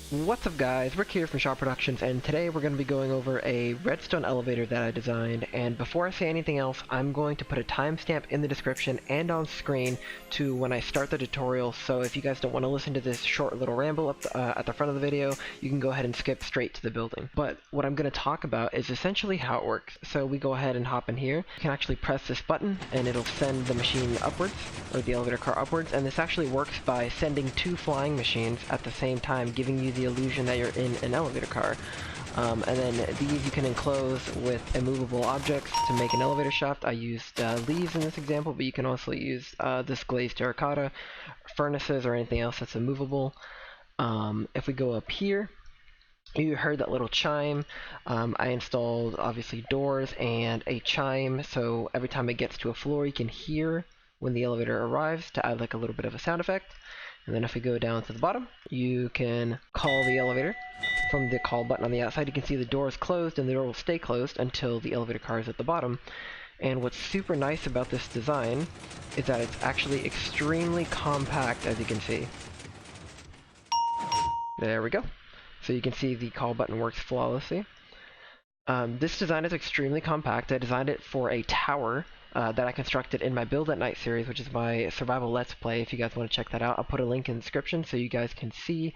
What's up guys, Rick here from Shaw Productions, and today we're going to be going over a redstone elevator that I designed. And before I say anything else, I'm going to put a timestamp in the description and on screen to when I start the tutorial, so if you guys don't want to listen to this short little ramble up at the front of the video, you can go ahead and skip straight to the building. But what I'm going to talk about is essentially how it works. So we go ahead and hop in here. You can actually press this button and it'll send the machine upwards, or the elevator car upwards, and this actually works by sending two flying machines at the same time, giving you the illusion that you're in an elevator car. And then these you can enclose with immovable objects to make an elevator shaft. I used leaves in this example, but you can also use this glazed terracotta, furnaces, or anything else that's immovable. If we go up here, you heard that little chime. I installed obviously doors and a chime, so every time it gets to a floor you can hear when the elevator arrives, to add like a little bit of a sound effect. And then if we go down to the bottom, you can call the elevator from the call button on the outside. You can see the door is closed, and the door will stay closed until the elevator car is at the bottom. And what's super nice about this design is that it's actually extremely compact, as you can see. There we go. So you can see the call button works flawlessly. This design is extremely compact. I designed it for a tower that I constructed in my Build at Night series, which is my survival let's play. If you guys want to check that out, I'll put a link in the description so you guys can see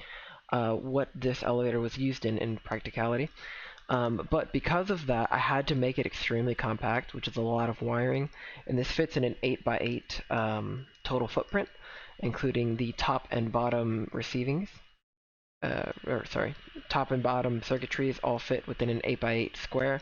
what this elevator was used in practicality. But because of that, I had to make it extremely compact, which is a lot of wiring, and this fits in an 8x8 total footprint, including the top and bottom receivings. Top and bottom circuitries all fit within an 8x8 square.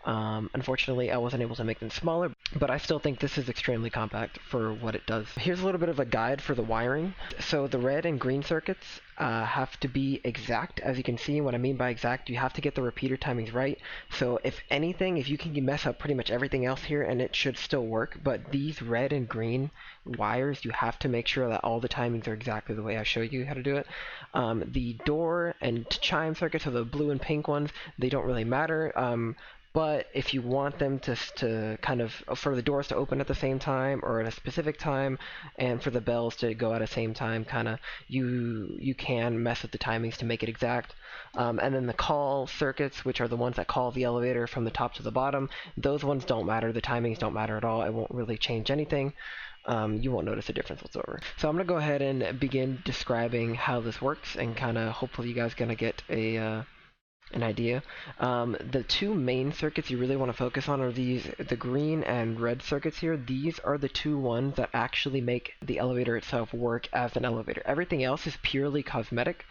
Unfortunately, I wasn't able to make them smaller, but I still think this is extremely compact for what it does. Here's a little bit of a guide for the wiring. So the red and green circuits have to be exact. As you can see, what I mean by exact, you have to get the repeater timings right. So if anything, if you can mess up pretty much everything else here, and it should still work, but these red and green wires, you have to make sure that all the timings are exactly the way I show you how to do it. The door and chime circuits, so the blue and pink ones, they don't really matter. But if you want them to kind of, for the doors to open at the same time or at a specific time, and for the bells to go at the same time, kind of, you can mess with the timings to make it exact. And then the call circuits, which are the ones that call the elevator from the top to the bottom, those ones don't matter. The timings don't matter at all. It won't really change anything. You won't notice a difference whatsoever. So I'm going to go ahead and begin describing how this works, and kind of hopefully you guys are going to get an idea. The two main circuits you really want to focus on are the green and red circuits here. These are the two ones that actually make the elevator itself work as an elevator. Everything else is purely cosmetic,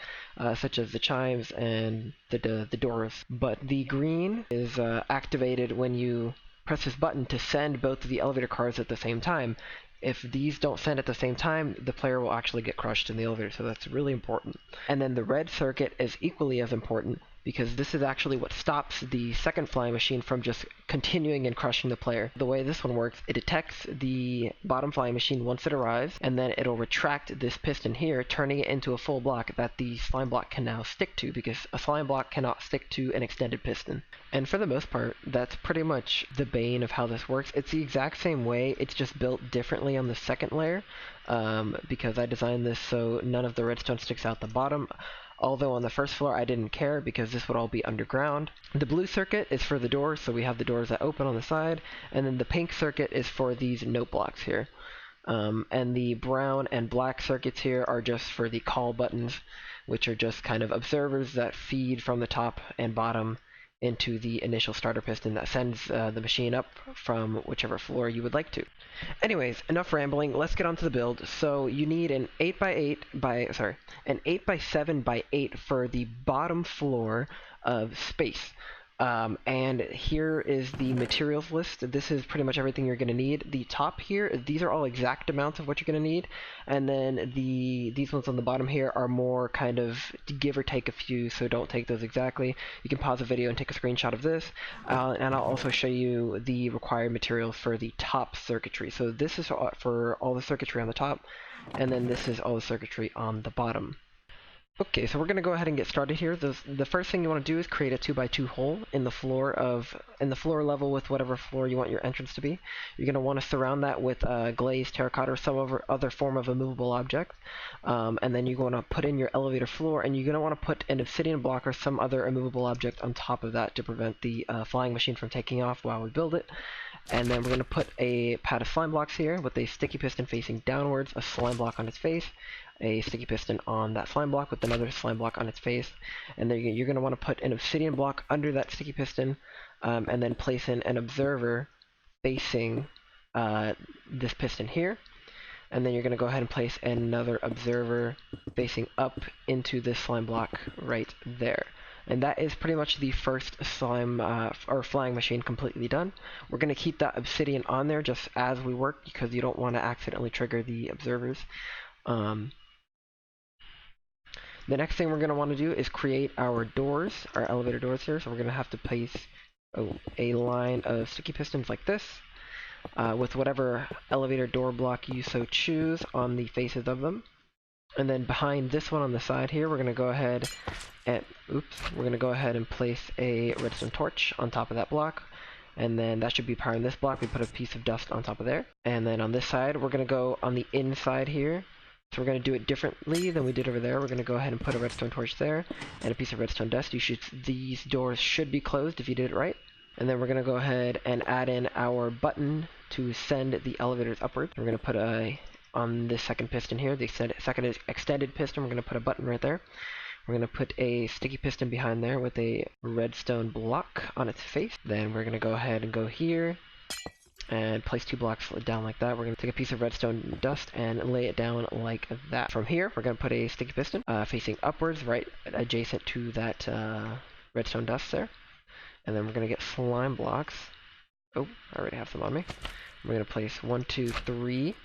such as the chimes and the doors. But the green is activated when you press this button to send both of the elevator cars at the same time. If these don't send at the same time, the player will actually get crushed in the elevator, so that's really important. And then the red circuit is equally as important, because this is actually what stops the second flying machine from just continuing and crushing the player. The way this one works, it detects the bottom flying machine once it arrives, and then it'll retract this piston here, turning it into a full block that the slime block can now stick to, because a slime block cannot stick to an extended piston. And for the most part, that's pretty much the bane of how this works. It's the exact same way, it's just built differently on the second layer, because I designed this so none of the redstone sticks out the bottom. Although on the first floor I didn't care, because this would all be underground. The blue circuit is for the doors, so we have the doors that open on the side, and then the pink circuit is for these note blocks here. And the brown and black circuits here are just for the call buttons, which are just kind of observers that feed from the top and bottom into the initial starter piston that sends the machine up from whichever floor you would like to. Anyways, enough rambling, let's get on to the build. So you need an 8x7 by 8 for the bottom floor of space. And here is the materials list. This is pretty much everything you're going to need. The top here, these are all exact amounts of what you're going to need, and then these ones on the bottom here are more kind of give or take a few, so don't take those exactly. You can pause the video and take a screenshot of this, and I'll also show you the required materials for the top circuitry. So this is for all the circuitry on the top, and then this is all the circuitry on the bottom. Okay, so we're gonna go ahead and get started here. The first thing you want to do is create a 2x2 hole in the floor level with whatever floor you want your entrance to be. You're gonna want to surround that with glazed terracotta or some other form of a movable object, and then you're gonna put in your elevator floor, and you're gonna want to put an obsidian block or some other immovable object on top of that to prevent the flying machine from taking off while we build it. And then we're going to put a pad of slime blocks here with a sticky piston facing downwards, a slime block on its face, a sticky piston on that slime block with another slime block on its face, and then you're going to want to put an obsidian block under that sticky piston, and then place in an observer facing this piston here, and then you're going to go ahead and place another observer facing up into this slime block right there. And that is pretty much the first slime or flying machine completely done. We're going to keep that obsidian on there just as we work because you don't want to accidentally trigger the observers. The next thing we're going to want to do is create our doors, our elevator doors here. So we're going to have to place a line of sticky pistons like this with whatever elevator door block you so choose on the faces of them. And then behind this one on the side here, we're going to go ahead and place a redstone torch on top of that block. And then that should be powering this block. We put a piece of dust on top of there. And then on this side, we're going to go on the inside here. So we're going to do it differently than we did over there. We're going to go ahead and put a redstone torch there and a piece of redstone dust. These doors should be closed if you did it right. And then we're going to go ahead and add in our button to send the elevators upwards. We're going to put on this second piston here, the second extended piston, we're going to put a button right there. We're going to put a sticky piston behind there with a redstone block on its face. Then we're going to go ahead and go here and place 2 blocks down like that. We're going to take a piece of redstone dust and lay it down like that. From here, we're going to put a sticky piston facing upwards, right adjacent to that redstone dust there. And then we're going to get slime blocks. Oh, I already have some on me. We're going to place 1, 2, 3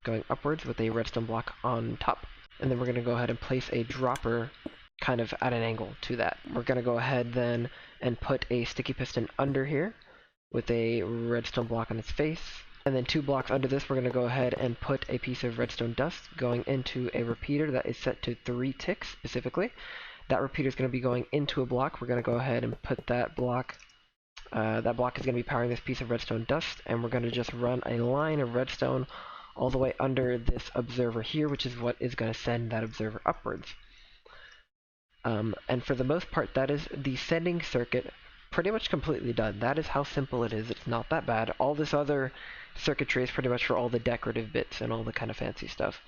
going upwards with a redstone block on top. And then we're going to go ahead and place a dropper kind of at an angle to that. We're going to go ahead then and put a sticky piston under here with a redstone block on its face. And then 2 blocks under this, we're going to go ahead and put a piece of redstone dust going into a repeater that is set to 3 ticks specifically. That repeater is going to be going into a block. We're going to go ahead and put that block. That block is going to be powering this piece of redstone dust, and we're going to just run a line of redstone all the way under this observer here, which is what is going to send that observer upwards. And for the most part, that is the sending circuit pretty much completely done. That is how simple it is. It's not that bad. All this other circuitry is pretty much for all the decorative bits and all the kind of fancy stuff.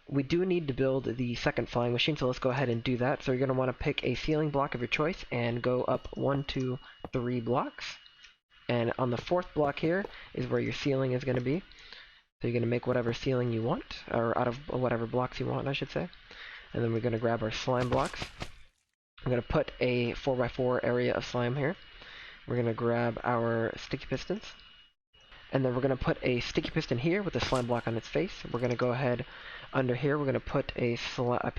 We do need to build the second flying machine, so let's go ahead and do that. So you're going to want to pick a ceiling block of your choice and go up 1, 2, 3 blocks. And on the 4th block here is where your ceiling is going to be. So you're going to make whatever ceiling you want, or out of whatever blocks you want, I should say. And then we're going to grab our slime blocks. I'm going to put a 4x4 area of slime here. We're going to grab our sticky pistons. And then we're going to put a sticky piston here with a slime block on its face. We're going to go ahead under here. We're going to put a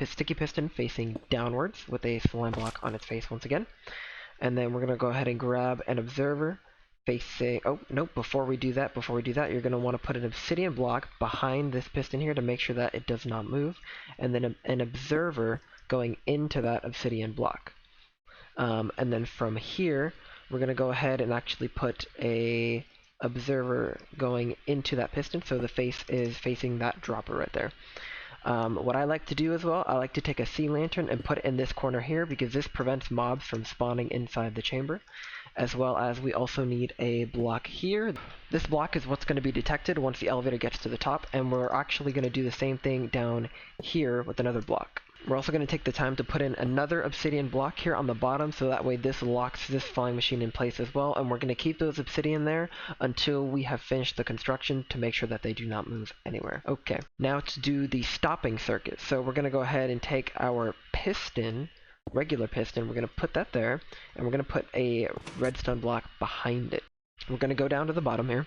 sticky piston facing downwards with a slime block on its face once again. And then we're going to go ahead and grab an observer facing... Oh, nope, before we do that, you're going to want to put an obsidian block behind this piston here to make sure that it does not move. And then an observer going into that obsidian block. And then from here, we're going to go ahead and actually put a observer going into that piston, so the face is facing that dropper right there. What I like to do as well, I like to take a sea lantern and put it in this corner here because this prevents mobs from spawning inside the chamber, as well as we also need a block here. This block is what's going to be detected once the elevator gets to the top, and we're actually going to do the same thing down here with another block. We're also going to take the time to put in another obsidian block here on the bottom, so that way this locks this flying machine in place as well, and we're going to keep those obsidian there until we have finished the construction to make sure that they do not move anywhere. Okay, now to do the stopping circuit. So we're going to go ahead and take our piston, regular piston, we're going to put that there, and we're going to put a redstone block behind it. We're going to go down to the bottom here,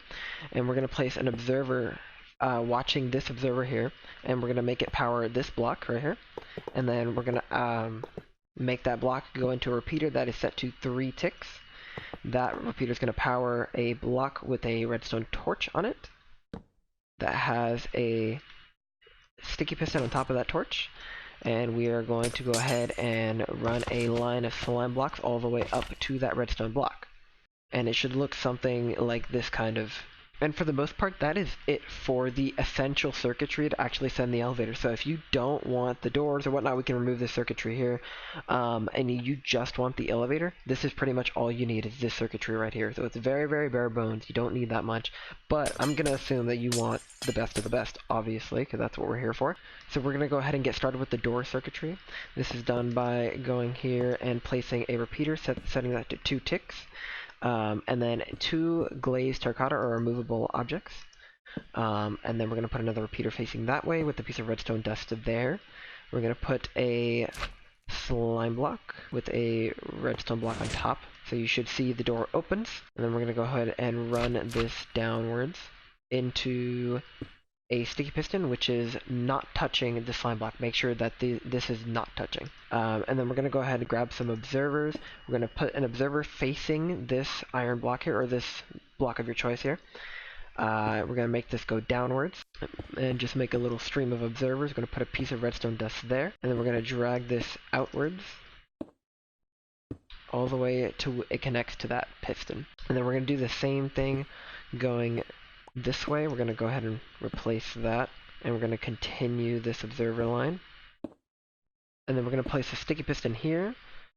and we're going to place an observer watching this observer here, and we're going to make it power this block right here, and then we're going to make that block go into a repeater that is set to 3 ticks. That repeater is going to power a block with a redstone torch on it that has a sticky piston on top of that torch, and we are going to go ahead and run a line of slime blocks all the way up to that redstone block. And it should look something like this kind of. And for the most part, that is it for the essential circuitry to actually send the elevator. So if you don't want the doors or whatnot, we can remove this circuitry here. And you just want the elevator, this is pretty much all you need is this circuitry right here. So it's very, very bare bones. You don't need that much. But I'm going to assume that you want the best of the best, obviously, because that's what we're here for. So we're going to go ahead and get started with the door circuitry. This is done by going here and placing a repeater, setting that to 2 ticks. And then 2 glazed terracotta or removable objects. And then we're going to put another repeater facing that way with a piece of redstone dust there. We're going to put a slime block with a redstone block on top. So you should see the door opens. And then we're going to go ahead and run this downwards into a sticky piston, which is not touching the slime block. Make sure that this is not touching. And then we're going to go ahead and grab some observers. We're going to put an observer facing this iron block here, or this block of your choice here. We're going to make this go downwards and just make a little stream of observers. We're going to put a piece of redstone dust there, and then we're going to drag this outwards all the way to it connects to that piston. And then we're going to do the same thing going this way. We're going to go ahead and replace that, and we're going to continue this observer line. And then we're going to place a sticky piston here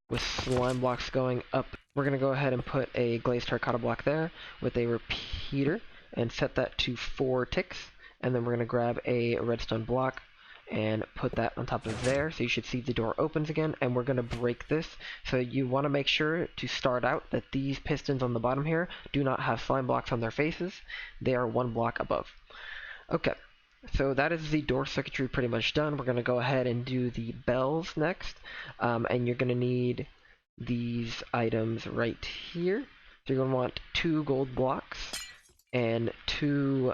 with slime blocks going up. We're going to go ahead and put a glazed terracotta block there with a repeater and set that to 4 ticks. And then we're going to grab a redstone block and put that on top of there. So you should see the door opens again, and we're going to break this. So you want to make sure to start out that these pistons on the bottom here do not have slime blocks on their faces. They are 1 block above. Okay, so that is the door circuitry pretty much done. We're going to go ahead and do the bells next. And you're going to need these items right here. So you're going to want 2 gold blocks and 2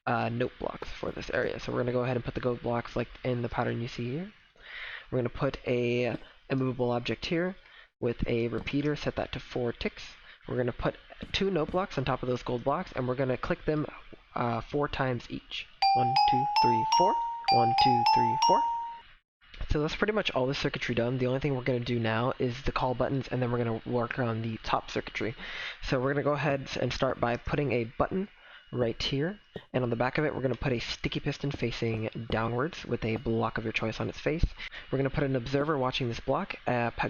note blocks for this area. So we're going to go ahead and put the gold blocks like in the pattern you see here. We're going to put a immovable object here with a repeater, set that to 4 ticks. We're going to put 2 note blocks on top of those gold blocks, and we're going to click them 4 times each. 1, 2, 3, 4. 1, 2, 3, 4. So that's pretty much all the circuitry done. The only thing we're going to do now is the call buttons, and then we're going to work on the top circuitry. So we're going to go ahead and start by putting a button right here, and on the back of it we're going to put a sticky piston facing downwards with a block of your choice on its face. We're going to put an observer watching this block,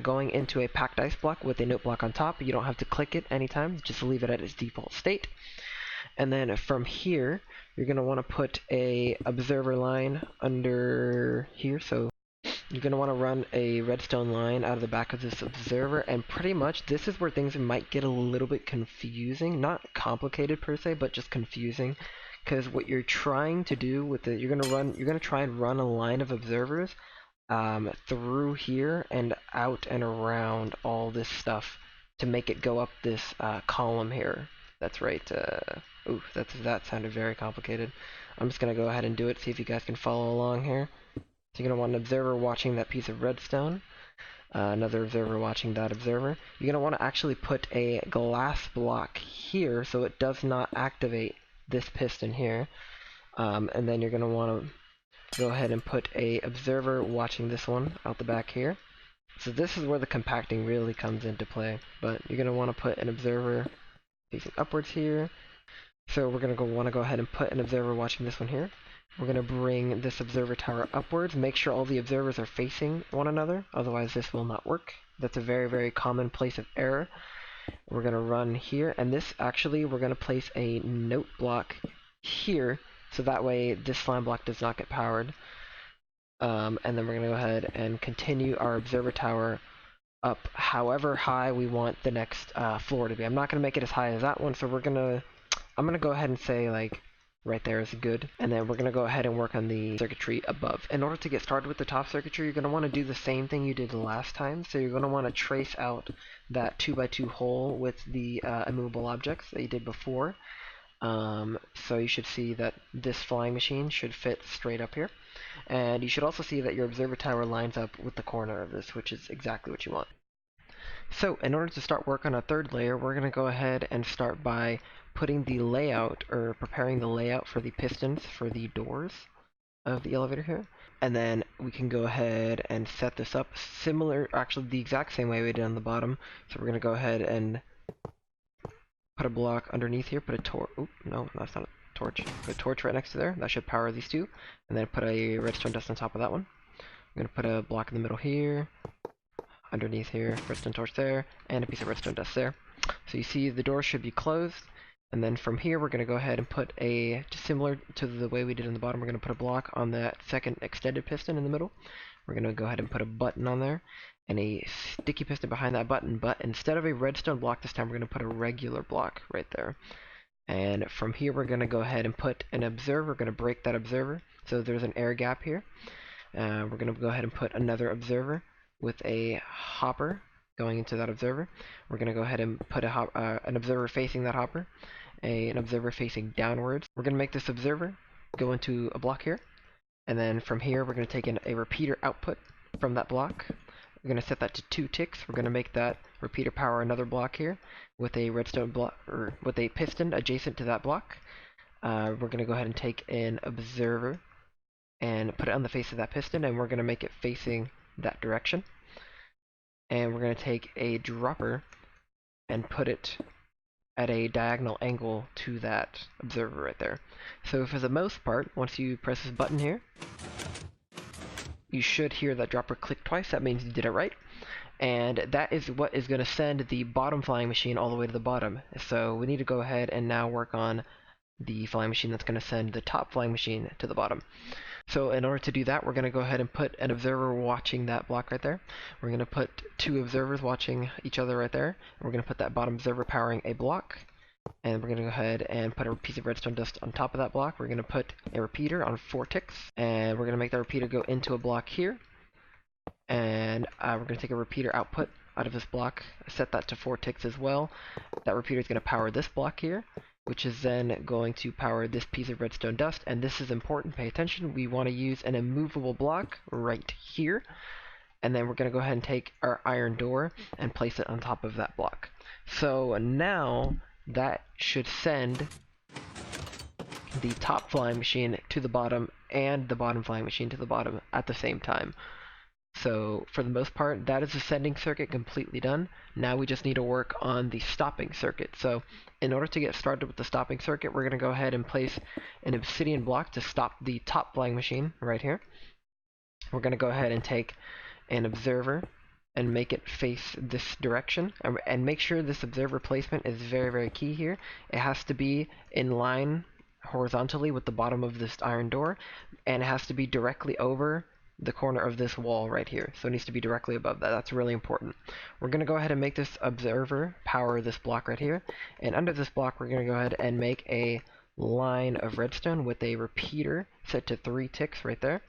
going into a packed ice block with a note block on top. You don't have to click it anytime, just leave it at its default state. And then from here you're going to want to put a observer line under here, so you're going to want to run a redstone line out of the back of this observer, and pretty much this is where things might get a little bit confusing. Not complicated per se, but just confusing, because what you're trying to do with it, you're going to try and run a line of observers through here and out and around all this stuff to make it go up this column here. That's right. Ooh, that sounded very complicated. I'm just going to go ahead and do it, see if you guys can follow along here. So you're going to want an observer watching that piece of redstone, another observer watching that observer. You're going to want to actually put a glass block here so it does not activate this piston here. And then you're going to want to go ahead and put a observer watching this one out the back here. So this is where the compacting really comes into play, but you're going to want to put an observer facing upwards here. So we're going to want to go ahead and put an observer watching this one here. We're going to bring this observer tower upwards. Make sure all the observers are facing one another, otherwise this will not work. That's a very, very common place of error. We're going to run here, and this actually, we're going to place a note block here, so that way this slime block does not get powered. And then we're going to go ahead and continue our observer tower up however high we want the next floor to be. I'm not going to make it as high as that one, so I'm going to go ahead and say like right there is good, and then we're going to go ahead and work on the circuitry above. In order to get started with the top circuitry, you're going to want to do the same thing you did last time. So you're going to want to trace out that 2x2 hole with the immovable objects that you did before. So you should see that this flying machine should fit straight up here, and you should also see that your observer tower lines up with the corner of this, which is exactly what you want. So in order to start work on a third layer, we're going to go ahead and start by putting the layout, or preparing the layout for the pistons for the doors. of the elevator here. And then we can go ahead and set this up similar, actually the exact same way we did on the bottom. So we're going to go ahead and put a block underneath here, put a torch, no, that's not a torch, put a torch right next to there, that should power these two, and then put a redstone dust on top of that one. I'm going to put a block in the middle here, underneath here, redstone torch there, and a piece of redstone dust there. So you see the door should be closed, and then from here we're going to go ahead and put just similar to the way we did in the bottom, we're going to put a block on that second extended piston in the middle. We're going to go ahead and put a button on there, and a sticky piston behind that button, but instead of a redstone block this time we're going to put a regular block right there. And from here we're going to go ahead and put an observer, we're going to break that observer, so there's an air gap here. We're going to go ahead and put another observer with a hopper going into that observer. We're going to go ahead and put an observer facing that hopper, an observer facing downwards. We're going to make this observer go into a block here, and then from here we're going to take in a repeater output from that block. We're going to set that to 2 ticks. We're going to make that repeater power another block here with a redstone block, or with a piston adjacent to that block. We're going to go ahead and take an observer and put it on the face of that piston, and we're going to make it facing that direction. And we're going to take a dropper and put it at a diagonal angle to that observer right there. So for the most part, once you press this button here, you should hear that dropper click twice. That means you did it right. And that is what is going to send the bottom flying machine all the way to the bottom. So we need to go ahead and now work on the flying machine that's going to send the top flying machine to the bottom. So in order to do that, we're going to go ahead and put an observer watching that block right there. We're going to put 2 observers watching each other right there. We're going to put that bottom observer powering a block. And we're going to go ahead and put a piece of redstone dust on top of that block. We're going to put a repeater on 4 ticks. And we're going to make that repeater go into a block here. And we're going to take a repeater output out of this block, set that to 4 ticks as well. That repeater is going to power this block here, which is then going to power this piece of redstone dust. And this is important, pay attention, we want to use an immovable block right here. And then we're going to go ahead and take our iron door and place it on top of that block. So now that should send the top flying machine to the bottom and the bottom flying machine to the bottom at the same time. So for the most part, that is the sending circuit completely done. Now we just need to work on the stopping circuit. So in order to get started with the stopping circuit, we're going to go ahead and place an obsidian block to stop the top flying machine right here. We're going to go ahead and take an observer and make it face this direction, and make sure this observer placement is very, very key here. It has to be in line horizontally with the bottom of this iron door, and it has to be directly over the corner of this wall right here. So it needs to be directly above that. That's really important. We're going to go ahead and make this observer power this block right here, and under this block we're going to go ahead and make a line of redstone with a repeater set to 3 ticks right there,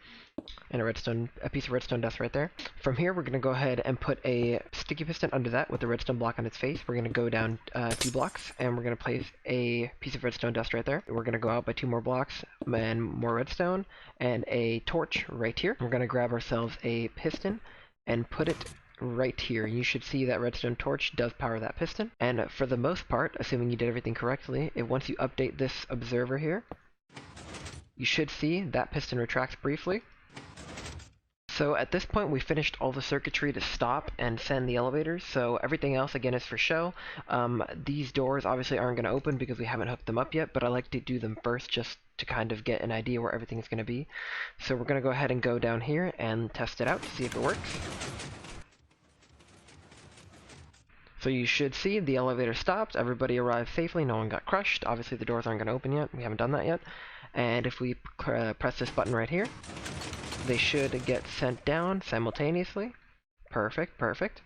and a piece of redstone dust right there. From here we're going to go ahead and put a sticky piston under that with a redstone block on its face. We're going to go down 2 blocks, and we're going to place a piece of redstone dust right there. We're going to go out by 2 more blocks and more redstone and a torch right here. We're going to grab ourselves a piston and put it right here. You should see that redstone torch does power that piston. And for the most part, assuming you did everything correctly, once you update this observer here, you should see that piston retracts briefly. So at this point we finished all the circuitry to stop and send the elevators, so everything else again is for show. These doors obviously aren't going to open because we haven't hooked them up yet, but I like to do them first just to kind of get an idea where everything is going to be. So we're going to go ahead and go down here and test it out to see if it works. So you should see the elevator stopped, everybody arrived safely, no one got crushed. Obviously the doors aren't going to open yet, we haven't done that yet. And if we press this button right here, they should get sent down simultaneously. Perfect, perfect.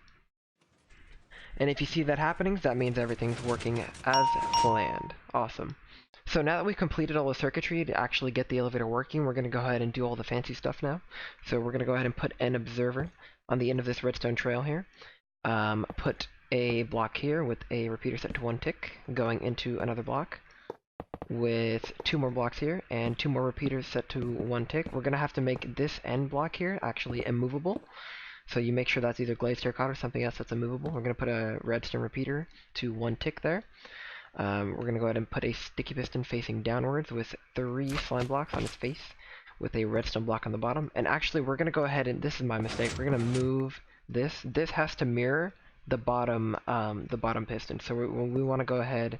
And if you see that happening, that means everything's working as planned. Awesome. So now that we've completed all the circuitry to actually get the elevator working, we're going to go ahead and do all the fancy stuff now. So we're going to go ahead and put an observer on the end of this redstone trail here. Put a block here with a repeater set to 1 tick going into another block with 2 more blocks here and 2 more repeaters set to 1 tick. We're going to have to make this end block here actually immovable. So you make sure that's either glazed terracotta or something else that's immovable. We're going to put a redstone repeater to 1 tick there. We're going to go ahead and put a sticky piston facing downwards with 3 slime blocks on its face with a redstone block on the bottom. And actually, we're going to go ahead and, this is my mistake, we're going to move this. This has to mirror the bottom piston. So we want to go ahead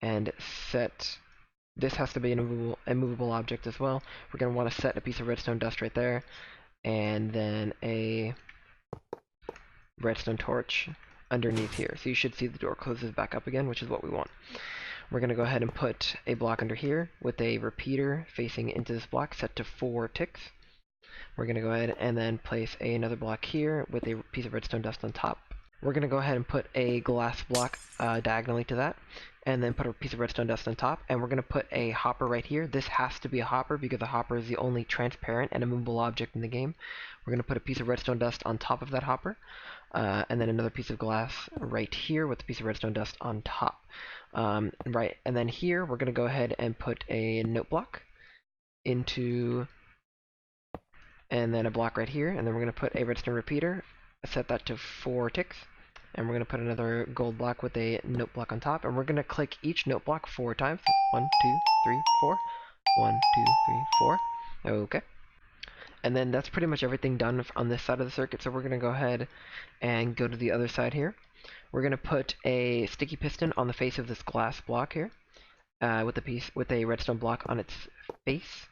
and set, this has to be an immovable object as well. We're going to want to set a piece of redstone dust right there, and then a redstone torch underneath here. So you should see the door closes back up again, which is what we want. We're going to go ahead and put a block under here with a repeater facing into this block set to 4 ticks. We're going to go ahead and then place another block here with a piece of redstone dust on top. We're going to go ahead and put a glass block diagonally to that, and then put a piece of redstone dust on top, and we're going to put a hopper right here. This has to be a hopper because a hopper is the only transparent and immovable object in the game. We're going to put a piece of redstone dust on top of that hopper, and then another piece of glass right here with a piece of redstone dust on top. Right, and then here we're going to go ahead and put a note block into, and then a block right here, and then we're going to put a redstone repeater, set that to 4 ticks, and we're going to put another gold block with a note block on top, and we're going to click each note block 4 times. 1, 2, 3, 4. 1, 2, 3, 4. Okay. And then that's pretty much everything done on this side of the circuit, so we're going to go ahead and go to the other side here. We're going to put a sticky piston on the face of this glass block here, with a redstone block on its face.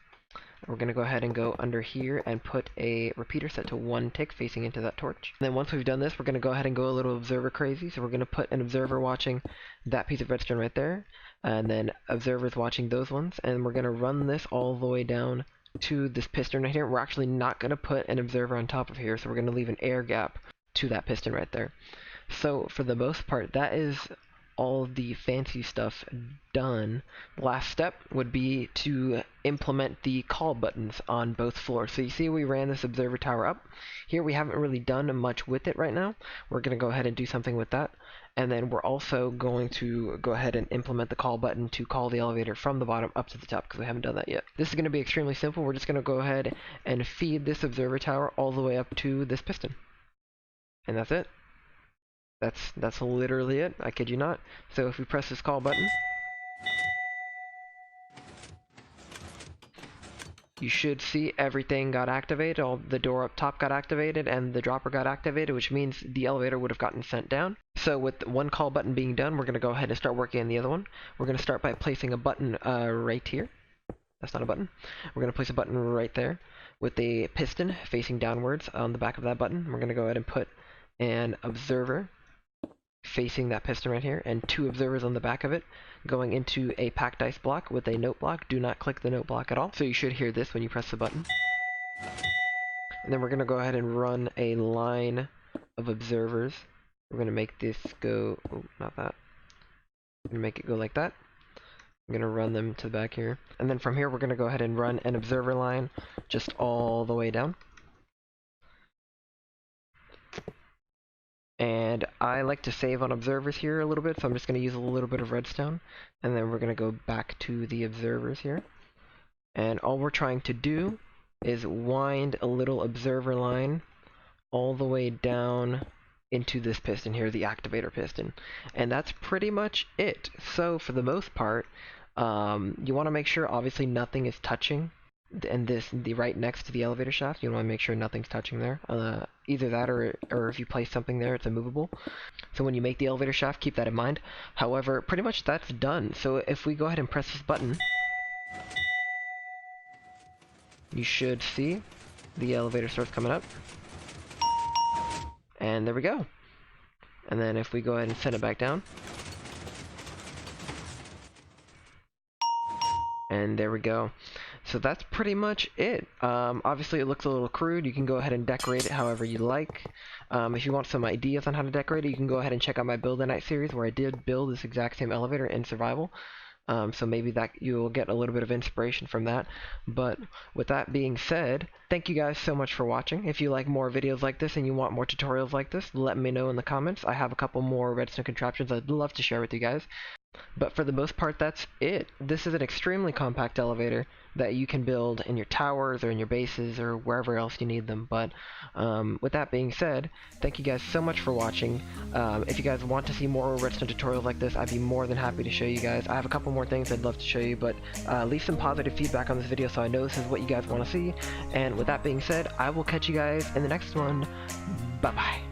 We're going to go ahead and go under here and put a repeater set to 1 tick facing into that torch. And then once we've done this, we're going to go ahead and go a little observer crazy. So we're going to put an observer watching that piece of redstone right there, and then observers watching those ones, and we're going to run this all the way down to this piston right here. We're actually not going to put an observer on top of here, so we're going to leave an air gap to that piston right there. So for the most part, that is all the fancy stuff done. Last step would be to implement the call buttons on both floors. So you see we ran this observer tower up. Here we haven't really done much with it right now. We're going to go ahead and do something with that. And then we're also going to go ahead and implement the call button to call the elevator from the bottom up to the top, because we haven't done that yet. This is going to be extremely simple. We're just going to go ahead and feed this observer tower all the way up to this piston. And that's it. That's literally it. I kid you not. So if we press this call button, you should see everything got activated. All the door up top got activated and the dropper got activated, which means the elevator would have gotten sent down. So with one call button being done, we're going to go ahead and start working on the other one. We're going to start by placing a button right here. That's not a button. We're going to place a button right there with a piston facing downwards on the back of that button. We're going to go ahead and put an observer facing that piston right here, and 2 observers on the back of it going into a packed ice block with a note block. Do not click the note block at all. So you should hear this when you press the button. And then we're going to go ahead and run a line of observers. We're going to make this go, oh, not that. We're going to make it go like that. I'm going to run them to the back here. And then from here we're going to go ahead and run an observer line just all the way down. And I like to save on observers here a little bit, so I'm just going to use a little bit of redstone. And then we're going to go back to the observers here. And all we're trying to do is wind a little observer line all the way down into this piston here, the activator piston. And that's pretty much it. So for the most part, you want to make sure obviously nothing is touching. And the right next to the elevator shaft, you want to make sure nothing's touching there. Either that or if you place something there, it's immovable. So when you make the elevator shaft, keep that in mind. However, pretty much that's done. So if we go ahead and press this button, you should see the elevator starts coming up. And there we go. And then if we go ahead and send it back down, and there we go. So that's pretty much it. Obviously it looks a little crude. You can go ahead and decorate it however you like. If you want some ideas on how to decorate it, you can go ahead and check out my Build a Night series where I did build this exact same elevator in survival. So maybe that you'll get a little bit of inspiration from that. But with that being said, thank you guys so much for watching. If you like more videos like this and you want more tutorials like this, let me know in the comments. I have a couple more redstone contraptions I'd love to share with you guys. But for the most part, that's it. This is an extremely compact elevator that you can build in your towers or in your bases or wherever else you need them. But with that being said, thank you guys so much for watching. If you guys want to see more redstone tutorials like this, I'd be more than happy to show you guys. I have a couple more things I'd love to show you, but leave some positive feedback on this video so I know this is what you guys want to see. And with that being said, I will catch you guys in the next one. Bye-bye.